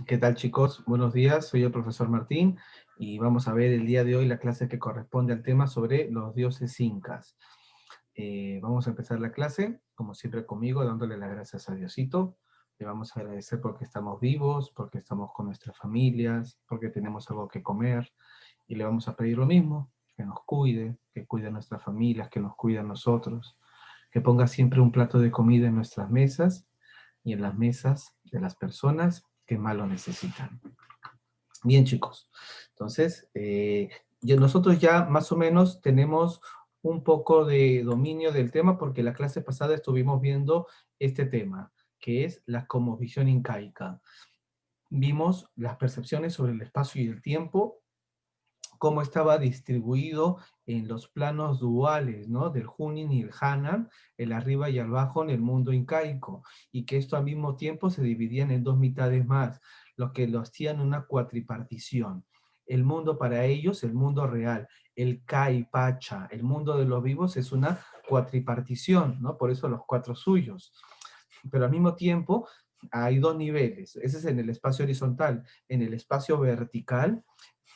¿Qué tal, chicos? Buenos días, soy el profesor Martín y vamos a ver el día de hoy la clase que corresponde al tema sobre los dioses incas. Vamos a empezar la clase, como siempre conmigo, dándole las gracias a Diosito. Le vamos a agradecer porque estamos vivos, porque estamos con nuestras familias, porque tenemos algo que comer. Y le vamos a pedir lo mismo, que nos cuide, que cuide a nuestras familias, que nos cuide a nosotros, que ponga siempre un plato de comida en nuestras mesas y en las mesas de las personas que más lo necesitan. Bien, chicos. Entonces, nosotros ya más o menos tenemos un poco de dominio del tema porque la clase pasada estuvimos viendo este tema, que es la cosmovisión incaica. Vimos las percepciones sobre el espacio y el tiempo, cómo estaba distribuido en los planos duales, ¿no? Del Junin y el Hanan, el arriba y el abajo en el mundo incaico, y que esto al mismo tiempo se dividían en dos mitades más, lo que lo hacían una cuatripartición. El mundo para ellos, el mundo real, el Kai Pacha, el mundo de los vivos es una cuatripartición, ¿no? Por eso los cuatro suyos. Pero al mismo tiempo hay dos niveles, ese es en el espacio horizontal. En el espacio vertical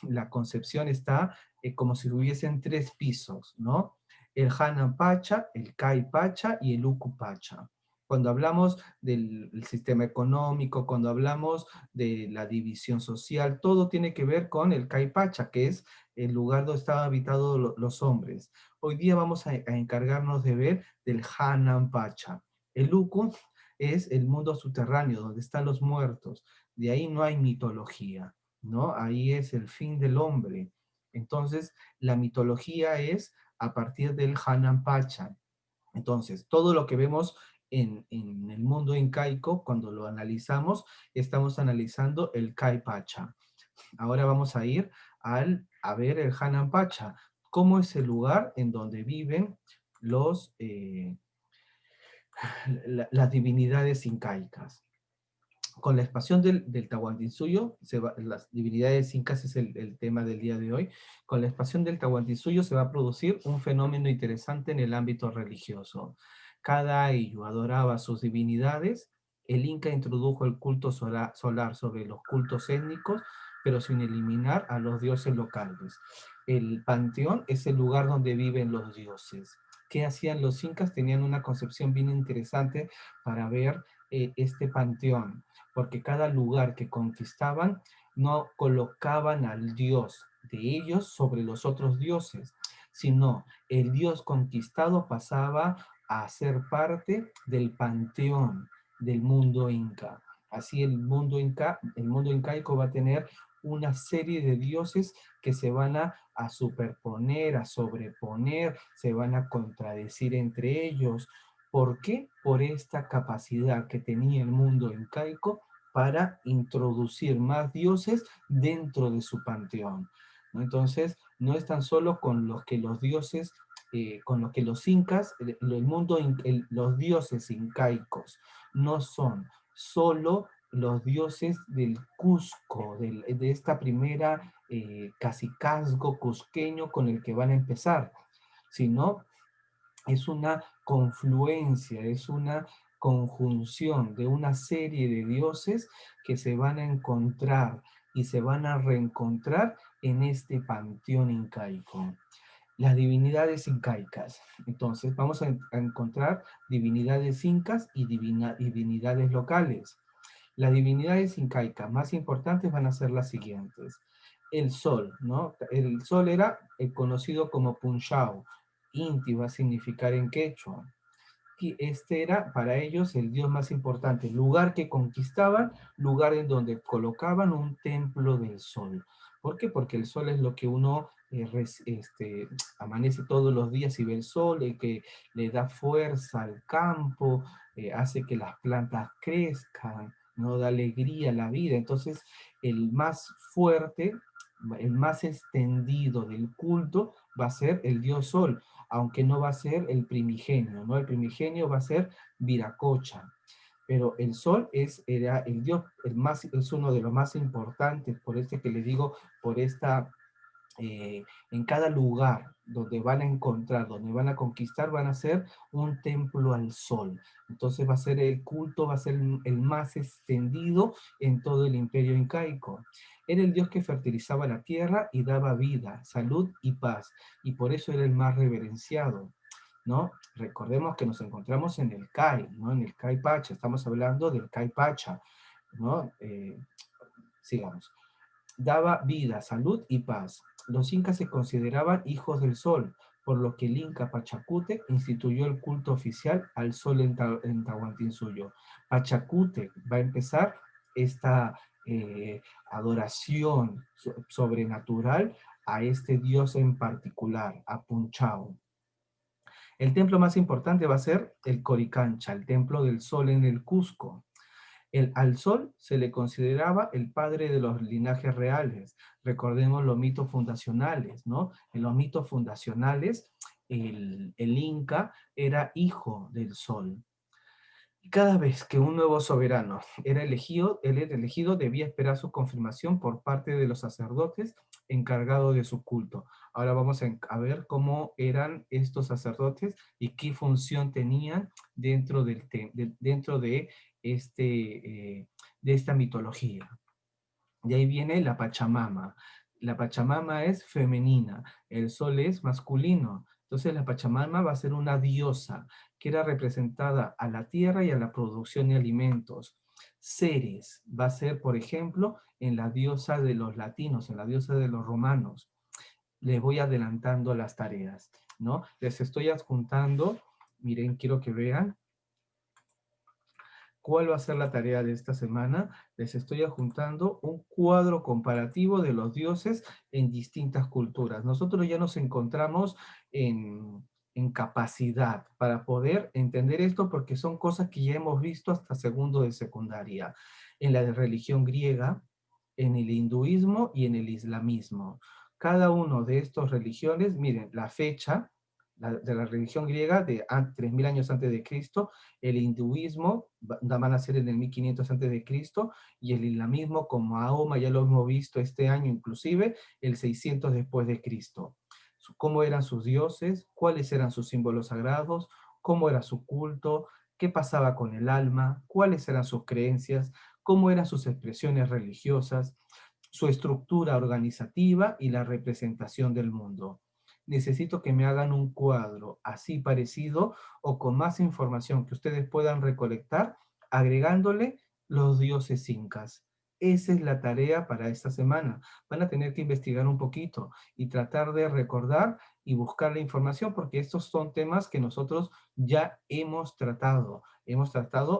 la concepción está como si hubiesen tres pisos, ¿no? El Hanan Pacha, el Kai Pacha y el Uku Pacha. Cuando hablamos del sistema económico, cuando hablamos de la división social, todo tiene que ver con el Kai Pacha, que es el lugar donde estaban habitados los hombres. Hoy día vamos a encargarnos de ver del Hanan Pacha. El Uku es el mundo subterráneo, donde están los muertos. De ahí no hay mitología, ¿no? Ahí es el fin del hombre. Entonces, la mitología es a partir del Hanan Pacha. Entonces, todo lo que vemos en el mundo incaico, cuando lo analizamos, estamos analizando el Kai Pacha. Ahora vamos a ir a ver el Hanan Pacha. ¿Cómo es el lugar en donde viven los, las divinidades incaicas? Con la expansión del Tahuantinsuyo, las divinidades incas es el tema del día de hoy, con la expansión del Tahuantinsuyo se va a producir un fenómeno interesante en el ámbito religioso. Cada ayllu adoraba a sus divinidades, el Inca introdujo el culto solar sobre los cultos étnicos, pero sin eliminar a los dioses locales. El panteón es el lugar donde viven los dioses. ¿Qué hacían los incas? Tenían una concepción bien interesante para ver este panteón, porque cada lugar que conquistaban no colocaban al dios de ellos sobre los otros dioses, sino el dios conquistado pasaba a ser parte del panteón del mundo inca. Así el mundo incaico va a tener una serie de dioses que se van a superponer, a sobreponer, se van a contradecir entre ellos. ¿Por qué? Por esta capacidad que tenía el mundo incaico para introducir más dioses dentro de su panteón, ¿no? Entonces, no es tan solo con los que los dioses, con los que los incas, el mundo, los dioses incaicos no son solo los dioses del Cusco, de esta primera cacicazgo cusqueño con el que van a empezar, sino es una confluencia, es una conjunción de una serie de dioses que se van a encontrar y se van a reencontrar en este panteón incaico. Las divinidades incaicas. Entonces vamos a encontrar divinidades incas y divinidades locales. Las divinidades incaicas más importantes van a ser las siguientes. El sol, ¿no? El sol era conocido como Punchao. Inti va a significar en quechua. Y este era para ellos el dios más importante, lugar que conquistaban, lugar en donde colocaban un templo del sol. ¿Por qué? Porque el sol es lo que uno amanece todos los días y ve el sol, el que le da fuerza al campo, hace que las plantas crezcan, no da alegría a la vida. Entonces, el más fuerte, el más extendido del culto va a ser el dios sol, aunque no va a ser el primigenio, ¿no? El primigenio va a ser Viracocha, pero el sol era el dios, es uno de los más importantes, por este que les digo, por esta en cada lugar donde van a encontrar, donde van a conquistar, van a ser un templo al sol. Entonces va a ser el culto, va a ser el más extendido en todo el imperio incaico. Era el dios que fertilizaba la tierra y daba vida, salud y paz, y por eso era el más reverenciado, ¿no? Recordemos que nos encontramos en el Kai, ¿no? En el Kai Pacha, estamos hablando del Kai Pacha, ¿no? Sigamos. Daba vida, salud y paz. Los incas se consideraban hijos del sol, por lo que el inca Pachacútec instituyó el culto oficial al sol en Tahuantinsuyo. Pachacútec va a empezar esta adoración sobrenatural a este dios en particular, a Punchao. El templo más importante va a ser el Coricancha, el templo del sol en el Cusco. Al sol se le consideraba el padre de los linajes reales. Recordemos los mitos fundacionales, ¿no? En los mitos fundacionales, el Inca era hijo del sol. Y cada vez que un nuevo soberano él era elegido, debía esperar su confirmación por parte de los sacerdotes encargados de su culto. Ahora vamos a ver cómo eran estos sacerdotes y qué función tenían dentro, dentro de esta mitología. De ahí viene la Pachamama. La Pachamama es femenina, el sol es masculino. Entonces la Pachamama va a ser una diosa que era representada a la tierra y a la producción de alimentos. Ceres va a ser, por ejemplo, en la diosa de los latinos, en la diosa de los romanos. Les voy adelantando las tareas, ¿no? Les estoy adjuntando, miren, quiero que vean ¿cuál va a ser la tarea de esta semana? Les estoy adjuntando un cuadro comparativo de los dioses en distintas culturas. Nosotros ya nos encontramos en capacidad para poder entender esto porque son cosas que ya hemos visto hasta segundo de secundaria. En la religión griega, en el hinduismo y en el islamismo. Cada uno de estas religiones, miren, la fecha de la religión griega de 3000 años antes de Cristo, el hinduismo van a ser en el 1500 antes de Cristo, y el islamismo como Mahoma, ya lo hemos visto este año inclusive, el 600 después de Cristo. Cómo eran sus dioses, cuáles eran sus símbolos sagrados, cómo era su culto, qué pasaba con el alma, cuáles eran sus creencias, cómo eran sus expresiones religiosas, su estructura organizativa y la representación del mundo. Necesito que me hagan un cuadro así parecido o con más información que ustedes puedan recolectar, agregándole los dioses incas. Esa es la tarea para esta semana. Van a tener que investigar un poquito y tratar de recordar y buscar la información porque estos son temas que nosotros ya hemos tratado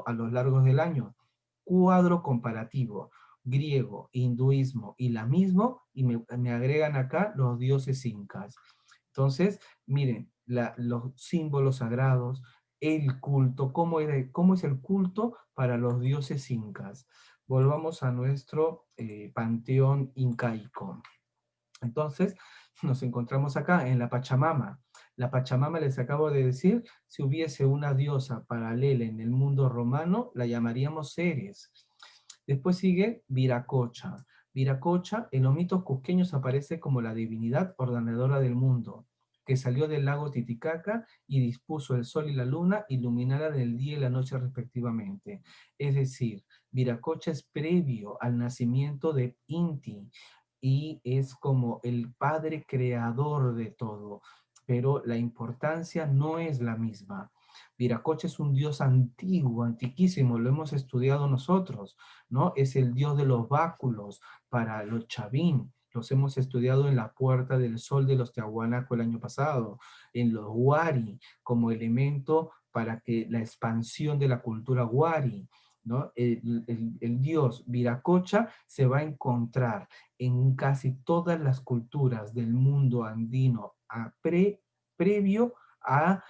a lo largo del año. Cuadro comparativo, griego, hinduismo, islamismo, y me agregan acá los dioses incas. Entonces, miren, los símbolos sagrados, el culto, cómo es el culto para los dioses incas. Volvamos a nuestro panteón incaico. Entonces, nos encontramos acá en la Pachamama. La Pachamama, les acabo de decir, si hubiese una diosa paralela en el mundo romano, la llamaríamos Ceres. Después sigue Viracocha. Viracocha en los mitos cusqueños aparece como la divinidad ordenadora del mundo, que salió del lago Titicaca y dispuso el sol y la luna iluminaran el día y la noche respectivamente. Es decir, Viracocha es previo al nacimiento de Inti y es como el padre creador de todo, pero la importancia no es la misma. Viracocha es un dios antiguo, antiquísimo, lo hemos estudiado nosotros, ¿no? Es el dios de los báculos para los chavín, los hemos estudiado en la Puerta del Sol de los Tiahuanaco el año pasado, en los Wari, como elemento para que la expansión de la cultura Wari, ¿no? El dios Viracocha se va a encontrar en casi todas las culturas del mundo andino previo a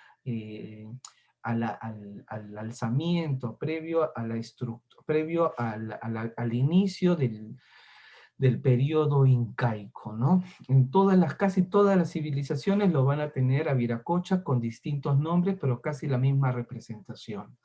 al alzamiento, previo a la estructura, previo al inicio del periodo incaico, ¿no? Casi todas las civilizaciones lo van a tener a Viracocha con distintos nombres, pero casi la misma representación.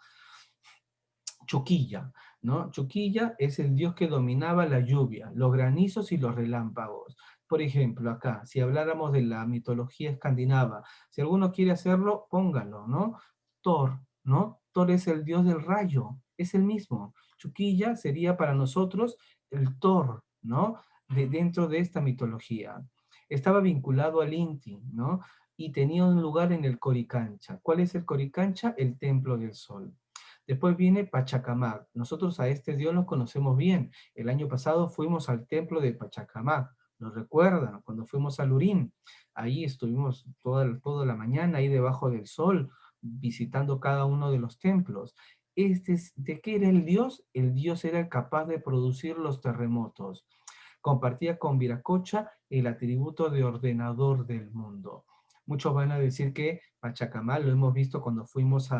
Chuquilla, ¿no? Chuquilla es el dios que dominaba la lluvia, los granizos y los relámpagos. Por ejemplo, acá, si habláramos de la mitología escandinava, si alguno quiere hacerlo, póngalo, ¿no? Thor, ¿no? Thor es el dios del rayo, es el mismo. Chuquilla sería para nosotros el Thor, ¿no? Dentro de esta mitología. Estaba vinculado al Inti, ¿no? Y tenía un lugar en el Coricancha. ¿Cuál es el Coricancha? El Templo del Sol. Después viene Pachacamac. Nosotros a este dios lo conocemos bien. El año pasado fuimos al templo de Pachacamac. ¿Lo recuerdan? Cuando fuimos a Lurín. Ahí estuvimos toda la mañana, ahí debajo del sol, visitando cada uno de los templos. ¿De qué era el dios? El dios era el capaz de producir los terremotos. Compartía con Viracocha el atributo de ordenador del mundo. Muchos van a decir que Pachacamac, lo hemos visto cuando fuimos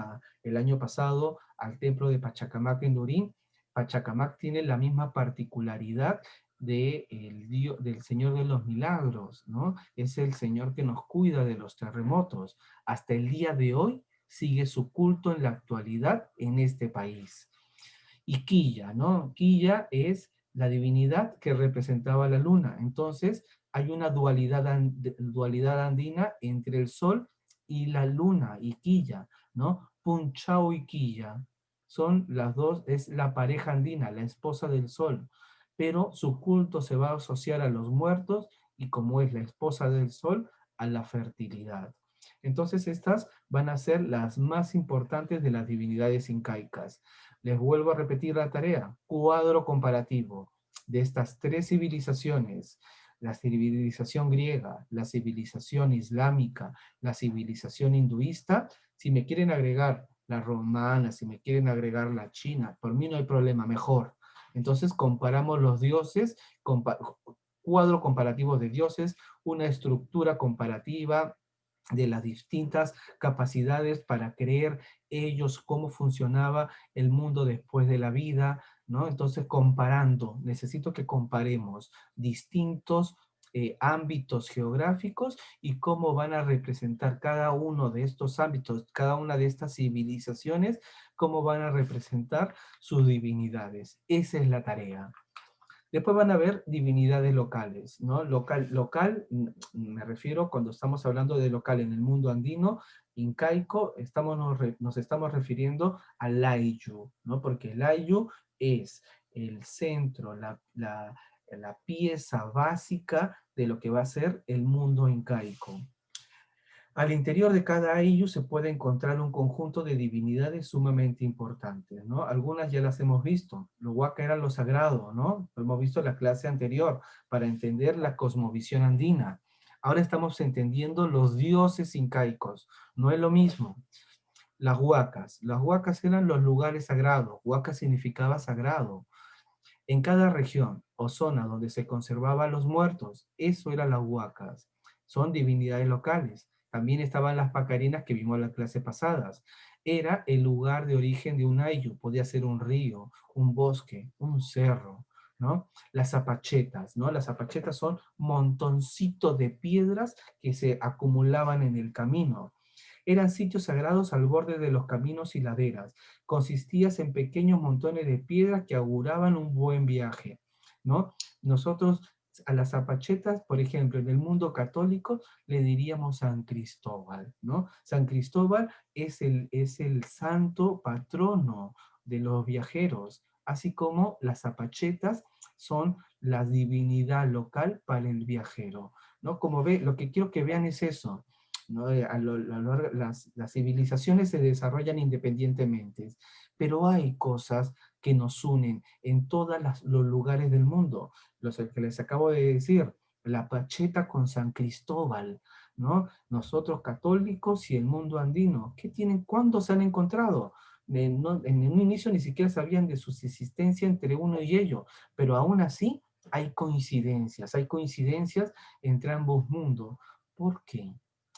el año pasado al templo de Pachacamac en Durín. Pachacamac tiene la misma particularidad del Señor de los Milagros, ¿no? Es el Señor que nos cuida de los terremotos. Hasta el día de hoy sigue su culto en la actualidad en este país. Y Quilla, ¿no? Quilla es la divinidad que representaba la luna. Entonces, hay una dualidad andina entre el sol y la luna, y Quilla, ¿no? Punchao y Quilla son las dos, es la pareja andina, la esposa del sol, pero su culto se va a asociar a los muertos y como es la esposa del sol, a la fertilidad. Entonces estas van a ser las más importantes de las divinidades incaicas. Les vuelvo a repetir la tarea, cuadro comparativo de estas tres civilizaciones, la civilización griega, la civilización islámica, la civilización hinduista. Si me quieren agregar la romana, si me quieren agregar la china, por mí no hay problema, mejor. Entonces comparamos los dioses, cuadro comparativo de dioses, una estructura comparativa de las distintas capacidades para creer ellos cómo funcionaba el mundo después de la vida, ¿no? Entonces, comparando, necesito que comparemos distintos ámbitos geográficos y cómo van a representar cada uno de estos ámbitos, cada una de estas civilizaciones, cómo van a representar sus divinidades. Esa es la tarea. Después van a ver divinidades locales, ¿no? Local, me refiero cuando estamos hablando de local en el mundo andino, incaico, nos estamos refiriendo al Ayllu, ¿no? Porque el Ayllu es el centro, la pieza básica de lo que va a ser el mundo incaico. Al interior de cada ayllu se puede encontrar un conjunto de divinidades sumamente importantes, ¿no? Algunas ya las hemos visto. Lo huaca era lo sagrado, ¿no? Lo hemos visto en la clase anterior, para entender la cosmovisión andina. Ahora estamos entendiendo los dioses incaicos. No es lo mismo. Las huacas eran los lugares sagrados. Huaca significaba sagrado. En cada región o zona donde se conservaban los muertos, eso eran las huacas. Son divinidades locales. También estaban las pacarinas que vimos en las clases pasadas. Era el lugar de origen de un ayllu. Podía ser un río, un bosque, un cerro, ¿no? Las zapachetas, ¿no? Las zapachetas son montoncitos de piedras que se acumulaban en el camino. Eran sitios sagrados al borde de los caminos y laderas. Consistían en pequeños montones de piedras que auguraban un buen viaje, ¿no? Nosotros a las zapachetas, por ejemplo, en el mundo católico, le diríamos San Cristóbal, ¿no? San Cristóbal es el santo patrono de los viajeros, así como las zapachetas son la divinidad local para el viajero, ¿no? Como ve, lo que quiero que vean es eso, ¿no? Las civilizaciones se desarrollan independientemente, pero hay cosas que nos unen en todos los lugares del mundo. Los que les acabo de decir, la Pacheta con San Cristóbal, ¿no? Nosotros católicos y el mundo andino, ¿qué tienen? ¿Cuándo se han encontrado? En un inicio ni siquiera sabían de su existencia entre uno y ellos, pero aún así hay coincidencias entre ambos mundos. ¿Por qué?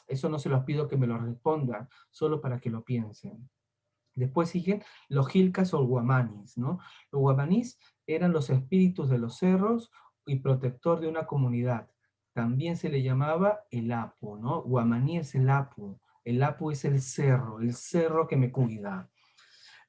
Eso no se los pido que me lo respondan, solo para que lo piensen. Después siguen los Gilcas o Guamanis, ¿no? Los Guamanis eran los espíritus de los cerros y protector de una comunidad. También se le llamaba el Apu, ¿no? Guamaní es el Apu. El Apu es el cerro que me cuida,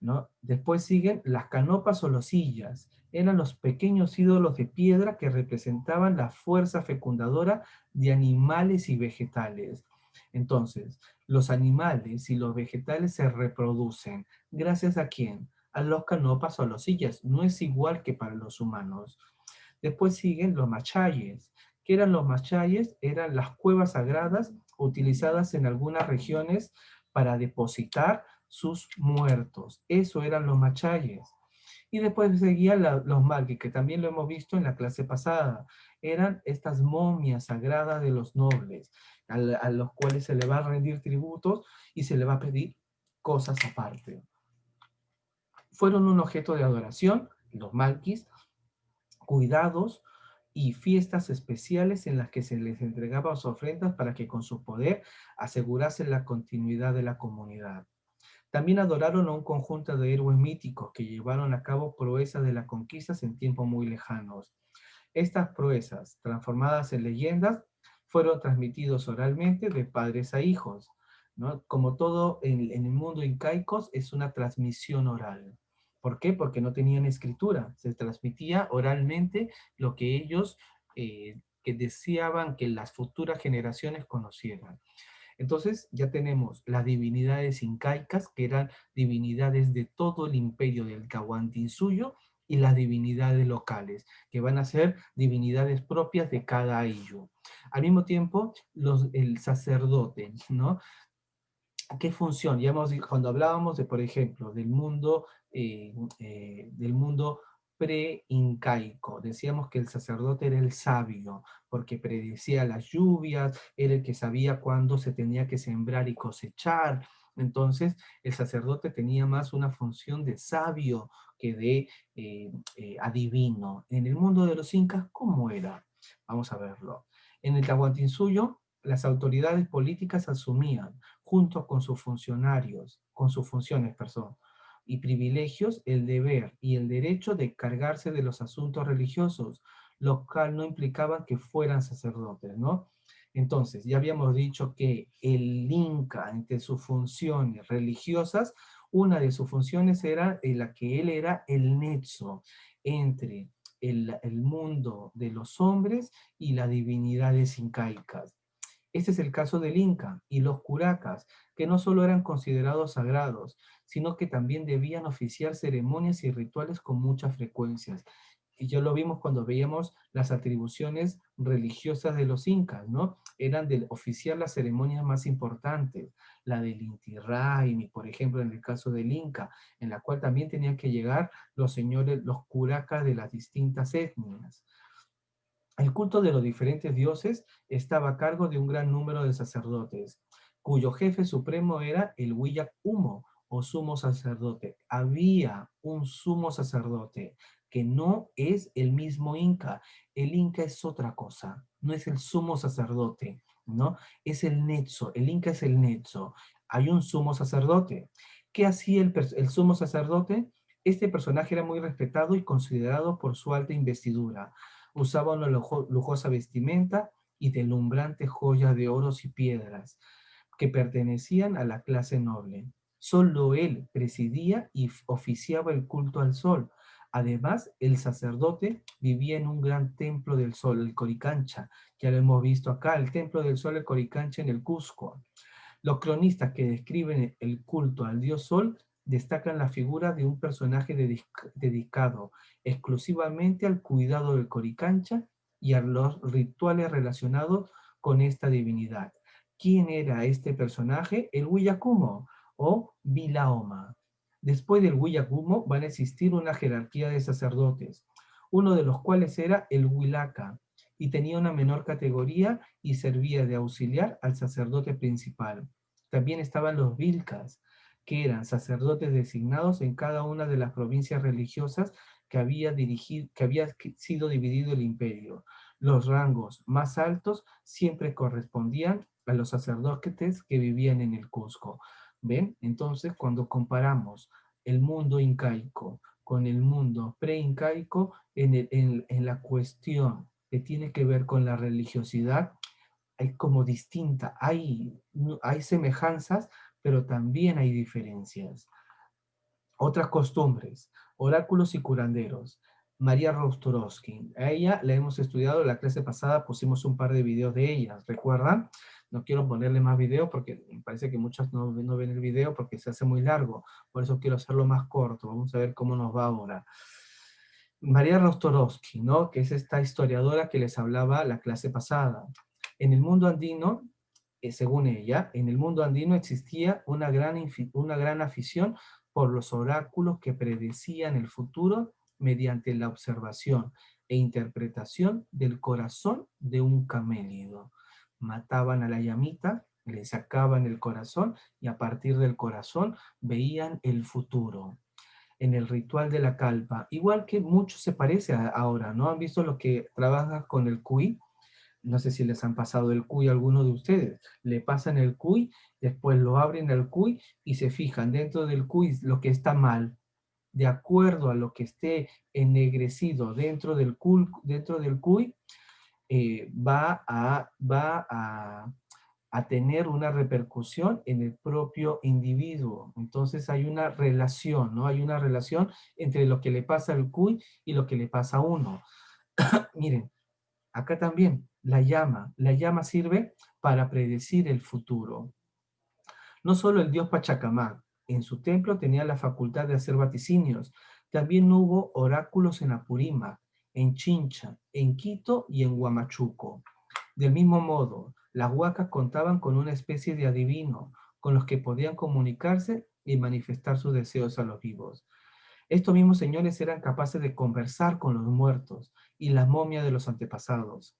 ¿no? Después siguen las canopas o los sillas. Eran los pequeños ídolos de piedra que representaban la fuerza fecundadora de animales y vegetales. Entonces, los animales y los vegetales se reproducen. ¿Gracias a quién? A los canopas o a los sillas. No es igual que para los humanos. Después siguen los machayes. ¿Qué eran los machayes? Eran las cuevas sagradas utilizadas en algunas regiones para depositar sus muertos. Eso eran los machayes. Y después seguían los malquis, que también lo hemos visto en la clase pasada. Eran estas momias sagradas de los nobles, a los cuales se le va a rendir tributos y se le va a pedir cosas aparte. Fueron un objeto de adoración, los malquis, cuidados y fiestas especiales en las que se les entregaba ofrendas para que con su poder asegurasen la continuidad de la comunidad. También adoraron a un conjunto de héroes míticos que llevaron a cabo proezas de las conquistas en tiempos muy lejanos. Estas proezas, transformadas en leyendas, fueron transmitidos oralmente de padres a hijos, ¿no? Como todo en el mundo incaico es una transmisión oral. ¿Por qué? Porque no tenían escritura, se transmitía oralmente lo que ellos que deseaban que las futuras generaciones conocieran. Entonces ya tenemos las divinidades incaicas, que eran divinidades de todo el imperio del Tahuantinsuyo, y las divinidades locales, que van a ser divinidades propias de cada ayllu. Al mismo tiempo, el sacerdote, ¿no? ¿Qué función? Ya hemos, cuando hablábamos de, por ejemplo, del mundo pre-incaico, decíamos que el sacerdote era el sabio, porque predecía las lluvias, era el que sabía cuándo se tenía que sembrar y cosechar. Entonces, el sacerdote tenía más una función de sabio que de adivino. En el mundo de los incas, ¿cómo era? Vamos a verlo. En el Tahuantinsuyo, las autoridades políticas asumían junto con sus funcionarios, con sus funciones, perdón, y privilegios, el deber y el derecho de cargarse de los asuntos religiosos, lo cual no implicaba que fueran sacerdotes, ¿no? Entonces, ya habíamos dicho que el Inca, entre sus funciones religiosas, una de sus funciones era en la que él era el nexo entre el mundo de los hombres y las divinidades incaicas. Este es el caso del Inca y los curacas, que no solo eran considerados sagrados, sino que también debían oficiar ceremonias y rituales con muchas frecuencias. Y ya lo vimos cuando veíamos las atribuciones religiosas de los incas, ¿no? Eran de oficiar las ceremonias más importantes, la del Inti Raymi, por ejemplo, en el caso del Inca, en la cual también tenían que llegar los señores, los curacas de las distintas etnias. El culto de los diferentes dioses estaba a cargo de un gran número de sacerdotes, cuyo jefe supremo era el Huillac Humo, o sumo sacerdote. Había un sumo sacerdote que no es el mismo Inca. El Inca es otra cosa, no es el sumo sacerdote, ¿no? Es el nexo, el Inca es el nexo. Hay un sumo sacerdote. ¿Qué hacía el sumo sacerdote? Este personaje era muy respetado y considerado por su alta investidura. Usaba una lujosa vestimenta y deslumbrantes joyas de oros y piedras que pertenecían a la clase noble. Solo él presidía y oficiaba el culto al sol. Además, el sacerdote vivía en un gran templo del sol, el Coricancha. Ya lo hemos visto acá, el templo del sol, el Coricancha en el Cusco. Los cronistas que describen el culto al dios Sol destacan la figura de un personaje dedicado exclusivamente al cuidado del Coricancha y a los rituales relacionados con esta divinidad. ¿Quién era este personaje? El Huillacumo o Vilaoma. Después del Huillacumo van a existir una jerarquía de sacerdotes, uno de los cuales era el Huilaca, y tenía una menor categoría y servía de auxiliar al sacerdote principal. También estaban los Vilcas, que eran sacerdotes designados en cada una de las provincias religiosas que había sido dividido el imperio. Los rangos más altos siempre correspondían a los sacerdotes que vivían en el Cusco. ¿Ven? Entonces, cuando comparamos el mundo incaico con el mundo pre-incaico, en la cuestión que tiene que ver con la religiosidad, hay como distinta, hay semejanzas, pero también hay diferencias. Otras costumbres, oráculos y curanderos. María Rostorowski. A ella la hemos estudiado, la clase pasada pusimos un par de videos de ella, ¿recuerdan? No quiero ponerle más videos porque me parece que muchos no ven el video porque se hace muy largo, por eso quiero hacerlo más corto. Vamos a ver cómo nos va ahora. María Rostorowski, ¿no? Que es esta historiadora que les hablaba la clase pasada. En el mundo andino, según ella, en el mundo andino existía una gran afición por los oráculos que predecían el futuro mediante la observación e interpretación del corazón de un camélido. Mataban a la llamita, le sacaban el corazón y a partir del corazón veían el futuro en el ritual de la calpa. Igual que mucho se parece ahora, ¿no? ¿Han visto lo que trabaja con el cuy? No sé si les han pasado el cuy a alguno de ustedes. Le pasan el cuy, después lo abren al cuy y se fijan dentro del cuy lo que está mal. De acuerdo a lo que esté ennegrecido dentro del cuy, va a tener una repercusión en el propio individuo. Entonces hay una relación, ¿no? Hay una relación entre lo que le pasa al cuy y lo que le pasa a uno. Miren, acá también la llama sirve para predecir el futuro. No solo el dios Pachacamac, en su templo tenía la facultad de hacer vaticinios, también hubo oráculos en Apurímac, en Chincha, en Quito y en Huamachuco. Del mismo modo, las huacas contaban con una especie de adivino, con los que podían comunicarse y manifestar sus deseos a los vivos. Estos mismos señores eran capaces de conversar con los muertos y las momias de los antepasados.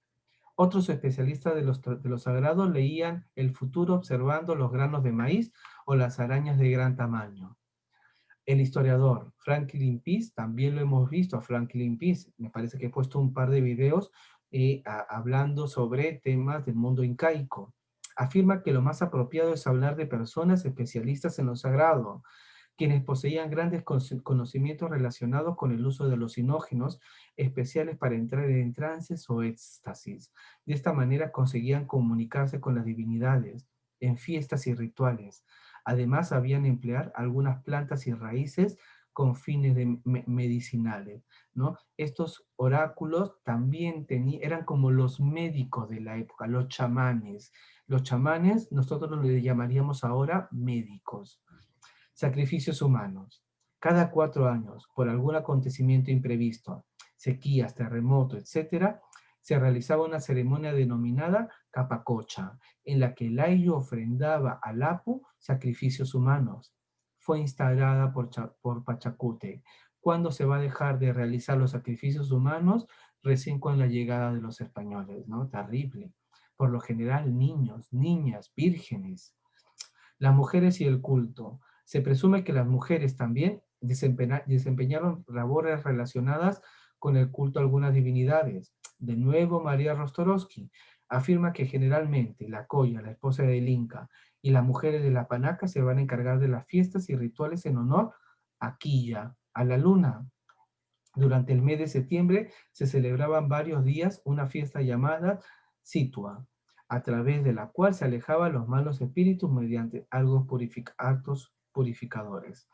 Otros especialistas de los sagrados leían el futuro observando los granos de maíz o las arañas de gran tamaño. El historiador Franklin Pease, también lo hemos visto a Franklin Pease, me parece que he puesto un par de videos hablando sobre temas del mundo incaico. Afirma que lo más apropiado es hablar de personas especialistas en lo sagrado, quienes poseían grandes conocimientos relacionados con el uso de alucinógenos especiales para entrar en trances o éxtasis. De esta manera conseguían comunicarse con las divinidades en fiestas y rituales. Además, sabían emplear algunas plantas y raíces con fines medicinales, ¿no? Estos oráculos también eran como los médicos de la época, los chamanes. Los chamanes nosotros los llamaríamos ahora médicos. Sacrificios humanos. Cada 4 años, por algún acontecimiento imprevisto, sequías, terremotos, etc., se realizaba una ceremonia denominada capacocha, en la que el ayo ofrendaba al Apu sacrificios humanos. Fue instaurada por Pachacute. ¿Cuándo se va a dejar de realizar los sacrificios humanos? Recién con la llegada de los españoles, ¿no? Terrible. Por lo general, niños, niñas, vírgenes. Las mujeres y el culto. Se presume que las mujeres también desempeñaron labores relacionadas con el culto a algunas divinidades. De nuevo, María Rostorowski afirma que generalmente la Coya, la esposa del Inca, y las mujeres de la Panaca se van a encargar de las fiestas y rituales en honor a Quilla, a la luna. Durante el mes de septiembre se celebraban varios días una fiesta llamada Situa, a través de la cual se alejaban los malos espíritus mediante actos purificadores.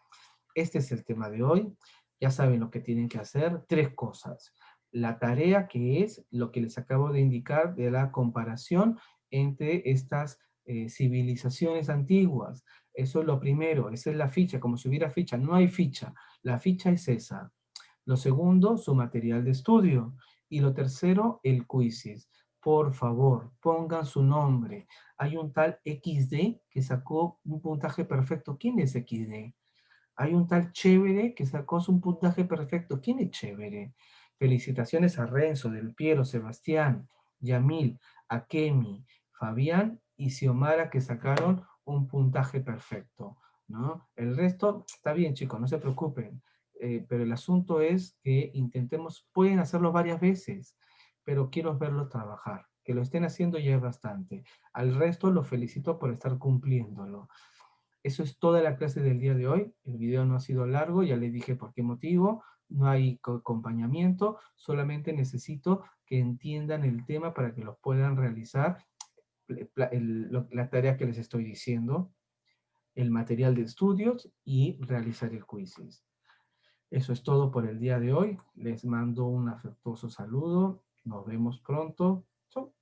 Este es el tema de hoy. Ya saben lo que tienen que hacer. 3 cosas. La tarea, que es lo que les acabo de indicar de la comparación entre estas civilizaciones antiguas. Eso es lo primero. Esa es la ficha, como si hubiera ficha. No hay ficha. La ficha es esa. Lo segundo, su material de estudio. Y lo tercero, el quizzes. Por favor, pongan su nombre. Hay un tal XD que sacó un puntaje perfecto. ¿Quién es XD? Hay un tal Chévere que sacó un puntaje perfecto. ¿Quién es Chévere? Felicitaciones a Renzo, Del Piero, Sebastián, Yamil, Akemi, Fabián y Xiomara que sacaron un puntaje perfecto, ¿no? El resto está bien, chicos, no se preocupen. Pero el asunto es que intentemos, pueden hacerlo varias veces, pero quiero verlos trabajar. Que lo estén haciendo ya es bastante. Al resto los felicito por estar cumpliéndolo. Eso es toda la clase del día de hoy. El video no ha sido largo, ya les dije por qué motivo. No hay acompañamiento, solamente necesito que entiendan el tema para que los puedan realizar la tarea que les estoy diciendo, el material de estudios y realizar el quizzes. Eso es todo por el día de hoy. Les mando un afectuoso saludo. Nos vemos pronto. Chau.